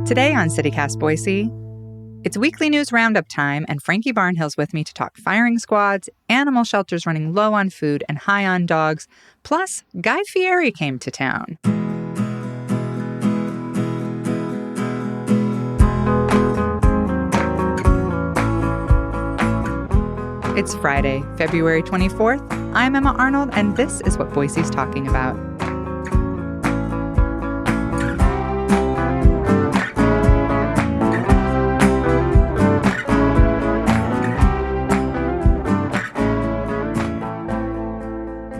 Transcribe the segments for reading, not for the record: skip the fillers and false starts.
Today on CityCast Boise, it's weekly news roundup time, and Frankie Barnhill's with me to talk firing squads, animal shelters running low on food and high on dogs, plus Guy Fieri came to town. It's Friday, February 24th. I'm Emma Arnold, and this is what Boise's talking about.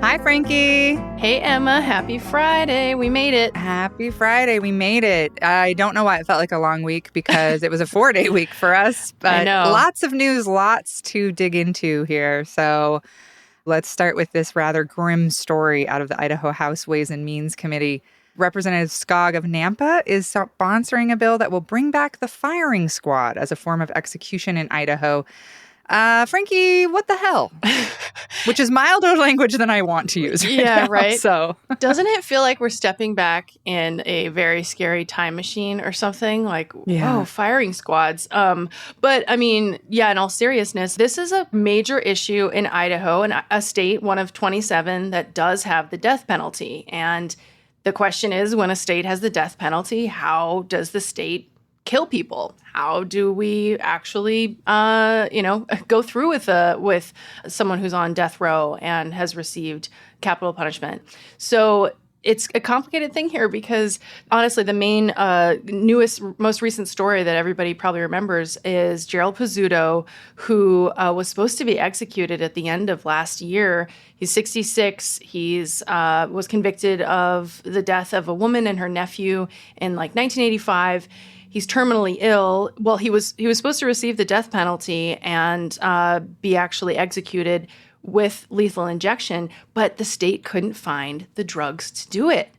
Hi, Frankie. Hey, Emma. Happy Friday. We made it. Happy Friday. We made it. I don't know why it felt like a long week because it was a 4-day week for us. But I know. Lots of news, lots to dig into here. So let's start with this rather grim story out of the Idaho House Ways and Means Committee. Representative Skog of Nampa is sponsoring a bill that will bring back the firing squad as a form of execution in Idaho. Frankie, what the hell? Which is milder language than I want to use right now, right? So doesn't it feel like we're stepping back in a very scary time machine or something? Like, whoa, firing squads. But I mean, in all seriousness, this is a major issue in Idaho, and a state, one of 27, that does have the death penalty. And the question is, when a state has the death penalty, how does the state kill people? How do we actually, go through with someone who's on death row and has received capital punishment? So it's a complicated thing here because, honestly, the main most recent story that everybody probably remembers is Gerald Pizzuto, who was supposed to be executed at the end of last year. He's 66. He's was convicted of the death of a woman and her nephew in 1985. He's terminally ill. Well, he was supposed to receive the death penalty and be actually executed with lethal injection, but the state couldn't find the drugs to do it.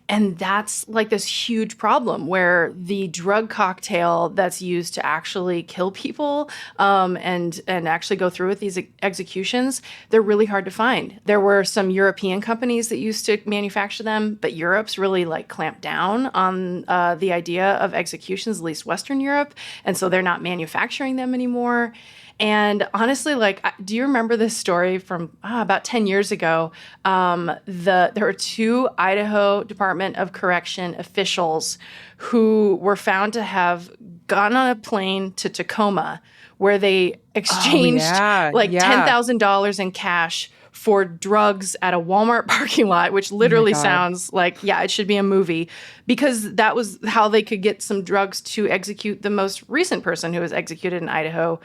And that's this huge problem where the drug cocktail that's used to actually kill people and actually go through with these executions, they're really hard to find. There were some European companies that used to manufacture them, but Europe's really clamped down on the idea of executions, at least Western Europe. And so they're not manufacturing them anymore. And honestly, do you remember this story from about 10 years ago? There were 2 Idaho Department of Correction officials who were found to have gone on a plane to Tacoma where they exchanged $10,000 in cash for drugs at a Walmart parking lot, which literally sounds like, it should be a movie, because that was how they could get some drugs to execute the most recent person who was executed in Idaho,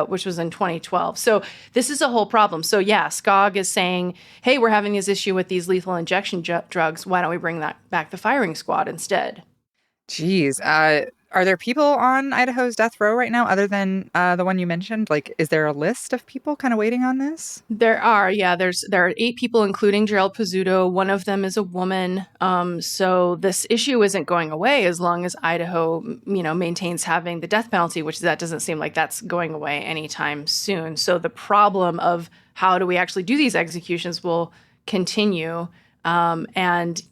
which was in 2012. So this is a whole problem. So Skog is saying, hey, we're having this issue with these lethal injection drugs. Why don't we bring back the firing squad instead? Geez. Are there people on Idaho's death row right now other than the one you mentioned? Is there a list of people kind of waiting on this? There are, there are 8 people, including Gerald Pizzuto. One of them is a woman. So this issue isn't going away as long as Idaho, maintains having the death penalty, which that doesn't seem like that's going away anytime soon. So the problem of how do we actually do these executions will continue. And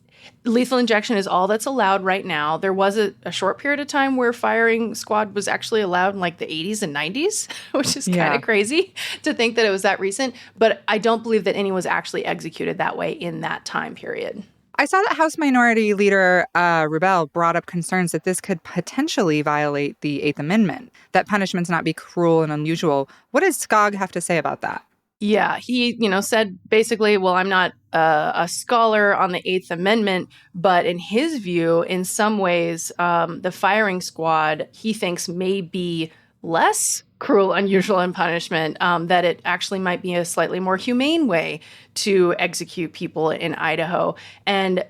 lethal injection is all that's allowed right now. There was a short period of time where firing squad was actually allowed in the 80s and 90s, which is kind of crazy to think that it was that recent. But I don't believe that anyone was actually executed that way in that time period. I saw that House Minority Leader Rubel brought up concerns that this could potentially violate the 8th Amendment, that punishments not be cruel and unusual. What does Skog have to say about that? Yeah, he, said basically, well, I'm not a scholar on the 8th Amendment, but in his view, in some ways, the firing squad, he thinks, may be less cruel, unusual in punishment, that it actually might be a slightly more humane way to execute people in Idaho. And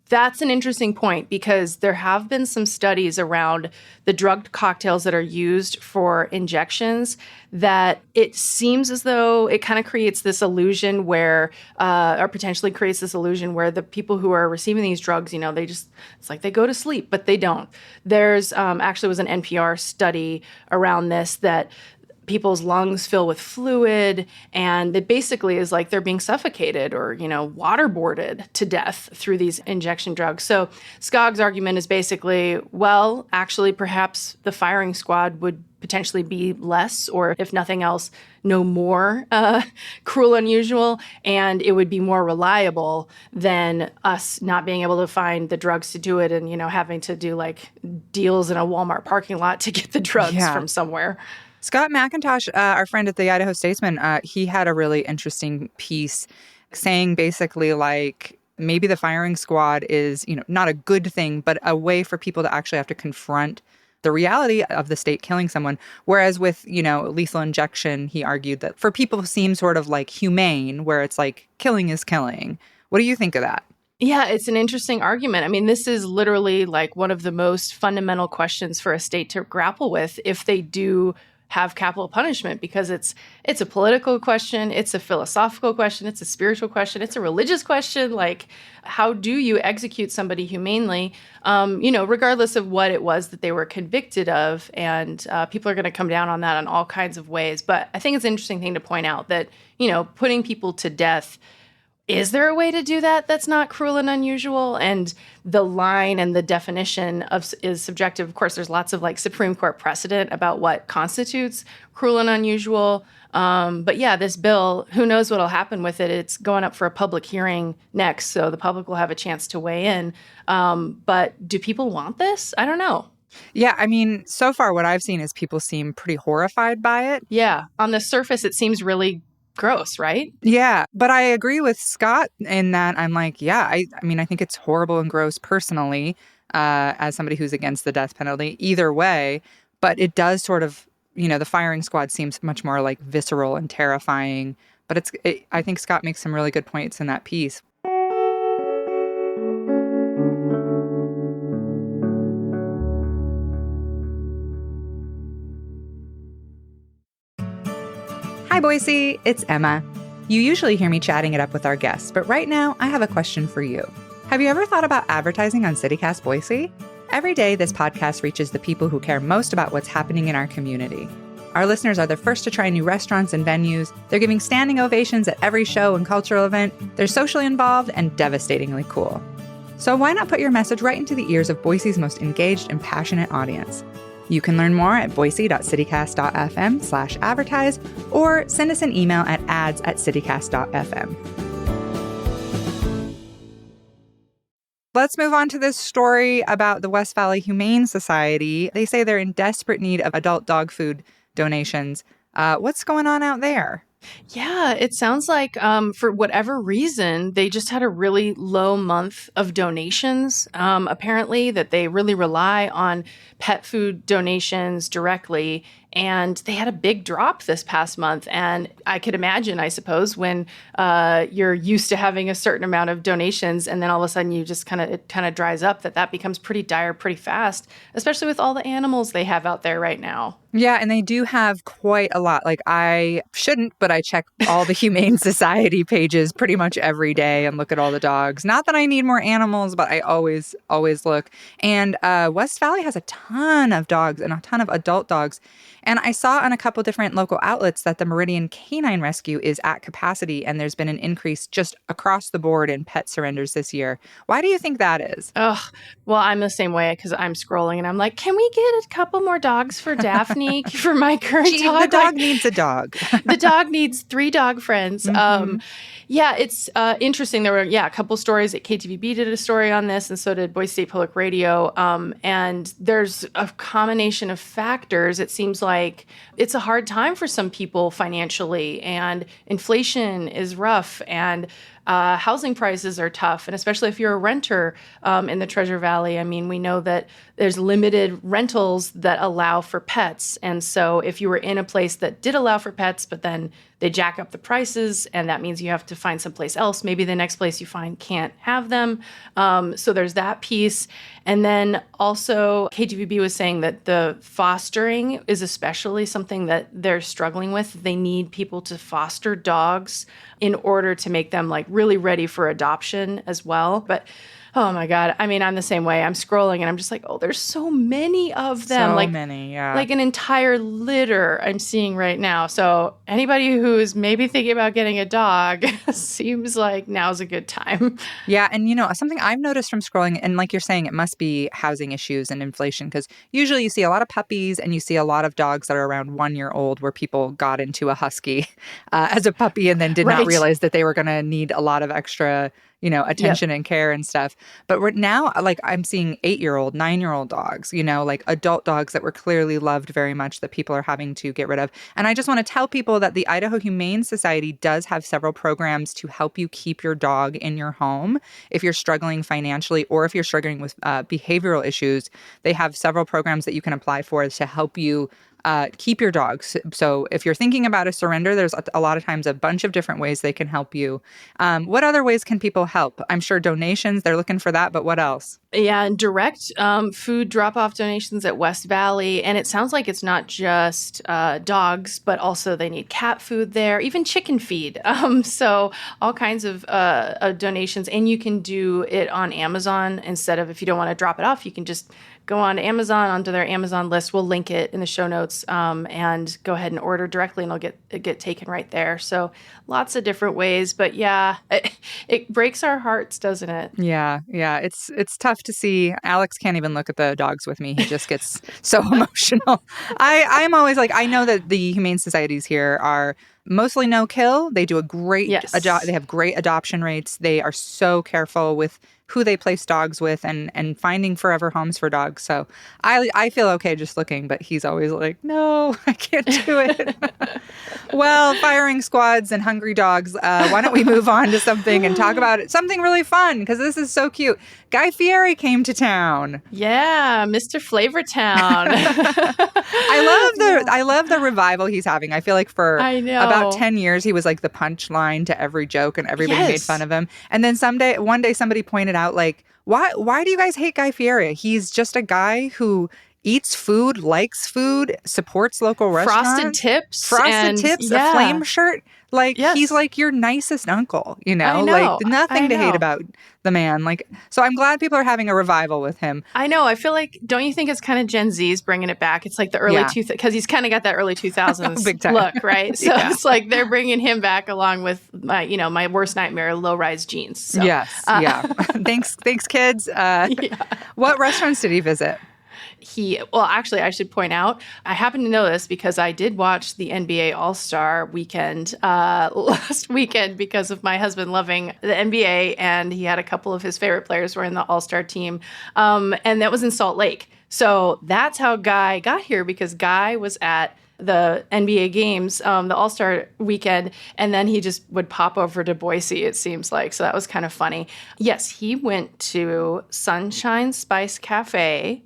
that's an interesting point because there have been some studies around the drug cocktails that are used for injections that it seems as though it kind of creates this illusion where, or potentially creates this illusion where the people who are receiving these drugs, it's like they go to sleep, but they don't. There's actually was an NPR study around this that people's lungs fill with fluid, and it basically is like they're being suffocated or, waterboarded to death through these injection drugs. So Skog's argument is basically, well, actually, perhaps the firing squad would potentially be less, or if nothing else, no more cruel, unusual, and it would be more reliable than us not being able to find the drugs to do it and, having to do like deals in a Walmart parking lot to get the drugs from somewhere. Scott McIntosh, our friend at the Idaho Statesman, he had a really interesting piece saying basically like maybe the firing squad is, not a good thing, but a way for people to actually have to confront the reality of the state killing someone. Whereas with, lethal injection, he argued that for people who seem sort of like humane, where it's like killing is killing. What do you think of that? Yeah, it's an interesting argument. I mean, this is literally like one of the most fundamental questions for a state to grapple with if they do have capital punishment, because it's a political question, it's a philosophical question, it's a spiritual question, it's a religious question. Like, how do you execute somebody humanely, regardless of what it was that they were convicted of? And people are going to come down on that in all kinds of ways. But I think it's an interesting thing to point out that, putting people to death, is there a way to do that that's not cruel and unusual? And the line and the definition is subjective. Of course, there's lots of like Supreme Court precedent about what constitutes cruel and unusual. But yeah, this bill, who knows what'll happen with it? It's going up for a public hearing next, so the public will have a chance to weigh in. But do people want this? I don't know. Yeah, I mean, so far what I've seen is people seem pretty horrified by it. Yeah, on the surface, it seems really gross, right? Yeah, but I agree with Scott in that I'm like, yeah, I mean, I think it's horrible and gross personally, as somebody who's against the death penalty either way. But it does sort of, the firing squad seems much more like visceral and terrifying. But I think Scott makes some really good points in that piece. Hi, Boise. It's Emma. You usually hear me chatting it up with our guests, but right now I have a question for you. Have you ever thought about advertising on CityCast Boise? Every day, this podcast reaches the people who care most about what's happening in our community. Our listeners are the first to try new restaurants and venues. They're giving standing ovations at every show and cultural event. They're socially involved and devastatingly cool. So why not put your message right into the ears of Boise's most engaged and passionate audience? You can learn more at boise.citycast.fm/advertise or send us an email at ads@citycast.fm. Let's move on to this story about the West Valley Humane Society. They say they're in desperate need of adult dog food donations. What's going on out there? Yeah, it sounds like for whatever reason, they just had a really low month of donations. Apparently that they really rely on pet food donations directly. And they had a big drop this past month. And I could imagine, I suppose, when you're used to having a certain amount of donations and then all of a sudden it kind of dries up, that becomes pretty dire pretty fast, especially with all the animals they have out there right now. Yeah, and they do have quite a lot. Like, I shouldn't, but I check all the Humane Society pages pretty much every day and look at all the dogs. Not that I need more animals, but I always look. And West Valley has a ton of dogs and a ton of adult dogs. And I saw on a couple different local outlets that the Meridian Canine Rescue is at capacity, and there's been an increase just across the board in pet surrenders this year. Why do you think that is? Oh, well, I'm the same way because I'm scrolling and I'm like, can we get a couple more dogs for Daphne, for my current dog? The dog needs a dog. The dog needs 3 dog friends. Mm-hmm. Yeah, it's interesting. There were, a couple stories at KTVB did a story on this, and so did Boise State Public Radio. And there's a combination of factors. It seems like it's a hard time for some people financially, and inflation is rough, and housing prices are tough, and especially if you're a renter in the Treasure Valley. I mean, we know that there's limited rentals that allow for pets. And so if you were in a place that did allow for pets, but then they jack up the prices, and that means you have to find someplace else. Maybe the next place you find can't have them. So there's that piece. And then also KTVB was saying that the fostering is especially something that they're struggling with. They need people to foster dogs in order to make them like really ready for adoption as well. But Oh my God. I mean, I'm the same way. I'm scrolling and I'm just like, oh, there's so many of them. So many, yeah. Like an entire litter I'm seeing right now. So anybody who's maybe thinking about getting a dog seems like now's a good time. Yeah. And, something I've noticed from scrolling, and like you're saying, it must be housing issues and inflation because usually you see a lot of puppies and you see a lot of dogs that are around 1 year old where people got into a husky as a puppy and then did not Right. realize that they were going to need a lot of extra, Yep. attention and care and stuff. But we're now, like, I'm seeing 8-year-old, 9-year-old dogs, like adult dogs that were clearly loved very much that people are having to get rid of. And I just want to tell people that the Idaho Humane Society does have several programs to help you keep your dog in your home if you're struggling financially or if you're struggling with behavioral issues. They have several programs that you can apply for to help you keep your dogs. So if you're thinking about a surrender, there's a lot of times a bunch of different ways they can help you. What other ways can people help? I'm sure donations, they're looking for that, but what else? Yeah, and direct food drop-off donations at West Valley. And it sounds like it's not just dogs, but also they need cat food there, even chicken feed. So all kinds of donations. And you can do it on Amazon instead of, if you don't want to drop it off, you can just go on to Amazon, onto their Amazon list. We'll link it in the show notes and go ahead and order directly and it'll get taken right there. So lots of different ways. But yeah, it breaks our hearts, doesn't it? Yeah, yeah. It's tough to see. Alex can't even look at the dogs with me. He just gets so emotional. I'm always like, I know that the humane societies here are mostly no kill. They do a great Yes. they have great adoption rates. They are so careful with who they place dogs with and finding forever homes for dogs. So I feel okay just looking, but he's always like, no, I can't do it. Well, firing squads and hungry dogs. Why don't we move on to something and talk about something really fun? Because this is so cute. Guy Fieri came to town. Yeah, Mr. Flavortown. I love the revival he's having. I feel like for I know. about 10 years he was like the punchline to every joke and everybody made Yes. fun of him. And then one day somebody pointed out like, why do you guys hate Guy Fieri? He's just a guy who eats food, likes food, supports local restaurants. Frosted tips, yeah. a flame shirt. Like, Yes. he's like your nicest uncle, I know, Like, nothing I to hate know. about the man. Like, so I'm glad people are having a revival with him. I know. I feel like, don't you think it's kind of Gen Z's bringing it back? It's like the early Yeah. because he's kind of got that early 2000s Big time. look, right? So Yeah. it's like they're bringing him back along with my worst nightmare, low-rise jeans. So, Yes, yeah. Thanks, kids. yeah. What restaurants did he visit? Well, actually, I should point out, I happen to know this because I did watch the NBA All-Star weekend last weekend because of my husband loving the NBA, and he had a couple of his favorite players were in the All-Star team, and that was in Salt Lake. So that's how Guy got here, because Guy was at the NBA games, the All-Star weekend, and then he just would pop over to Boise, it seems like. So that was kind of funny. Yes, he went to Sunshine Spice Cafe,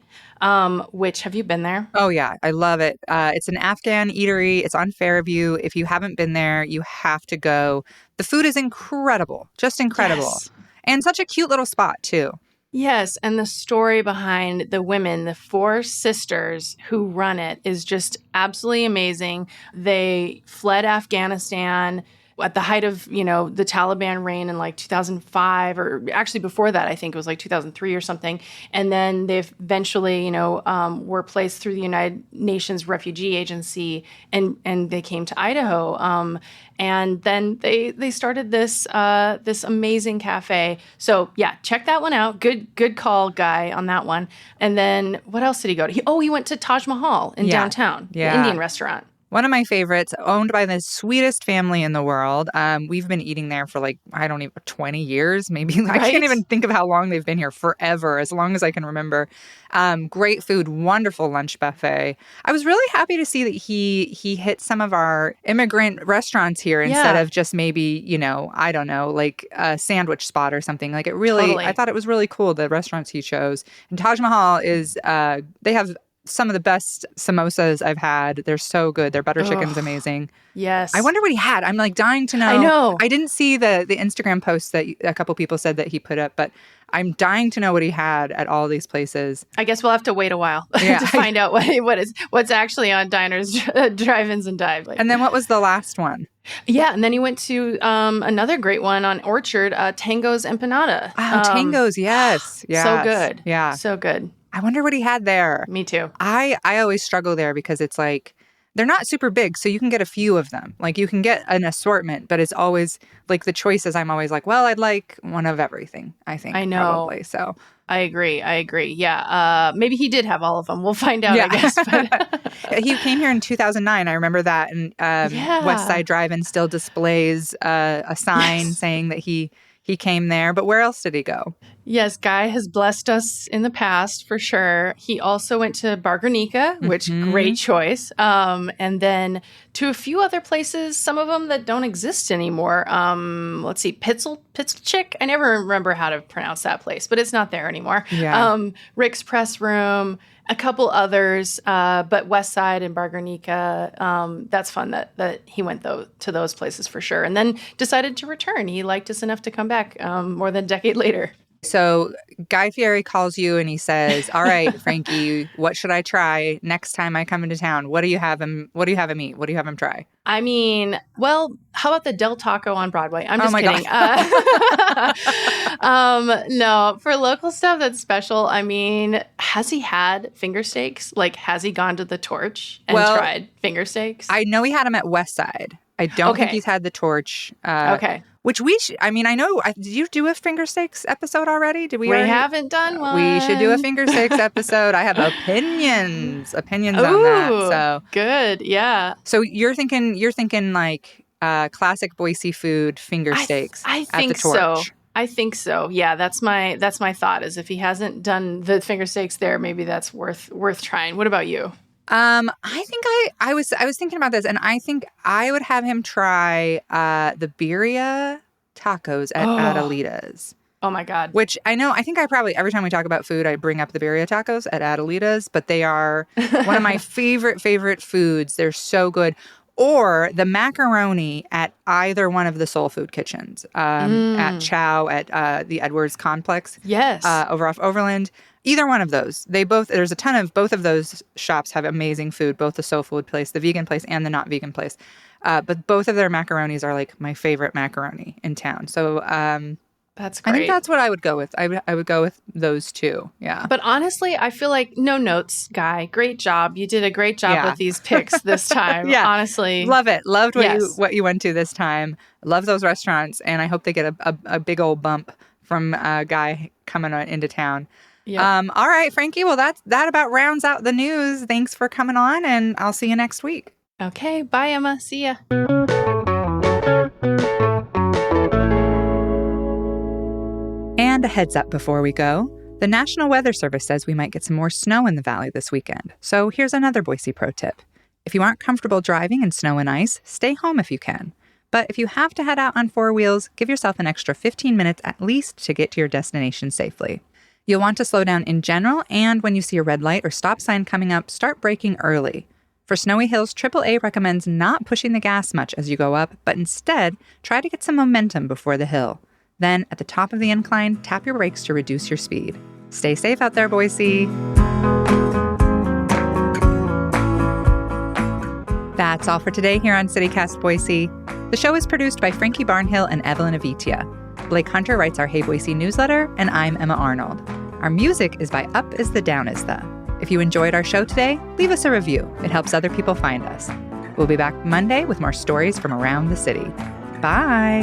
which, have you been there? Oh, yeah. I love it. It's an Afghan eatery. It's on Fairview. If you haven't been there, you have to go. The food is incredible. Just incredible. Yes. And such a cute little spot, too. Yes, and the story behind the women, the four sisters who run it, is just absolutely amazing. They fled Afghanistan at the height of, the Taliban reign in like 2005, or actually before that, I think it was like 2003 or something. And then they eventually, were placed through the United Nations Refugee Agency, and they came to Idaho. And then they started this amazing cafe. So yeah, check that one out. Good call, Guy, on that one. And then what else did he go to? He went to Taj Mahal in downtown, the Indian restaurant. One of my favorites, owned by the sweetest family in the world. We've been eating there for 20 years, maybe. Right? I can't even think of how long they've been here. Forever, as long as I can remember. Great food, wonderful lunch buffet. I was really happy to see that he hit some of our immigrant restaurants here instead of just maybe, I don't know, like a sandwich spot or something. Like, it really, Totally. I thought it was really cool, the restaurants he chose. And Taj Mahal is, they have some of the best samosas I've had. They're so good. Their butter chicken's amazing. Yes. I wonder what he had. I'm like dying to know. I know. I didn't see the Instagram post that a couple people said that he put up, but I'm dying to know what he had at all these places. I guess we'll have to wait a while to find out what's actually on diners, drive-ins, and dive. And then what was the last one? Yeah, and then he went to another great one on Orchard, Tango's Empanada. Oh, Tango's, yes. So good. Yeah. So good. I wonder what he had there. Me too. I always struggle there because it's like, they're not super big, so you can get a few of them. Like, you can get an assortment, but it's always, like, the choices, I'm always like, well, I'd like one of everything, I think. I know. Probably, so. I agree. Yeah. Maybe he did have all of them. We'll find out, I guess. But he came here in 2009. I remember that. And West Side Drive-In still displays a sign saying that he came there. But where else did he go? Yes, Guy has blessed us in the past, for sure. He also went to Bar Guernica, which great choice. And then to a few other places, some of them that don't exist anymore. Let's see, Pitzel Chick. I never remember how to pronounce that place, but it's not there anymore. Yeah. Rick's Press Room, a couple others, but West Side and Bar Guernica. That's fun that he went to those places for sure. And then decided to return. He liked us enough to come back more than a decade later. So Guy Fieri calls you and he says, all right, Frankie, what should I try next time I come into town? What do you have him eat? What do you have him try? I mean, well, how about the Del Taco on Broadway? I'm just kidding. No, for local stuff that's special, I mean, has he had finger steaks? Like, has he gone to the Torch and tried finger steaks? I know he had them at West Side. I don't think he's had the Torch. Okay. Which we should, I mean, I know, did you do a finger steaks episode already? Did we already? Haven't done one. We should do a finger steaks episode. I have opinions on that. So good. Yeah. So you're thinking like classic Boise food finger steaks I at think the Torch. So. I think so. Yeah, that's my thought is if he hasn't done the finger steaks there, maybe that's worth trying. What about you? I think I was thinking about this, and I think I would have him try the birria tacos at Adelita's. Oh my God. Which I think I probably, every time we talk about food, I bring up the birria tacos at Adelita's, but they are one of my favorite foods. They're so good. Or the macaroni at either one of the soul food kitchens, at Chow, at the Edwards Complex. Yes. Over off Overland. Either one of those. There's a ton of, both of those shops have amazing food, both the soul food place, the vegan place, and the not vegan place. But both of their macaronis are like my favorite macaroni in town. So that's great. I think that's what I would go with. I would go with those two. Yeah. But honestly, I feel like no notes, Guy. Great job. You did a great job with these picks this time. Yeah. Honestly. Love it. Loved what you went to this time. Love those restaurants. And I hope they get a big old bump from Guy coming into town. Yep. All right, Frankie. Well, that about rounds out the news. Thanks for coming on, and I'll see you next week. Okay. Bye, Emma. See ya. And a heads up before we go. The National Weather Service says we might get some more snow in the valley this weekend. So here's another Boise pro tip. If you aren't comfortable driving in snow and ice, stay home if you can. But if you have to head out on four wheels, give yourself an extra 15 minutes at least to get to your destination safely. You'll want to slow down in general, and when you see a red light or stop sign coming up, start braking early. For snowy hills, AAA recommends not pushing the gas much as you go up, but instead, try to get some momentum before the hill. Then, at the top of the incline, tap your brakes to reduce your speed. Stay safe out there, Boise! That's all for today here on CityCast Boise. The show is produced by Frankie Barnhill and Evelyn Avitia. Blake Hunter writes our Hey Boise newsletter, and I'm Emma Arnold. Our music is by Up Is the Down Is the. If you enjoyed our show today, leave us a review. It helps other people find us. We'll be back Monday with more stories from around the city. Bye!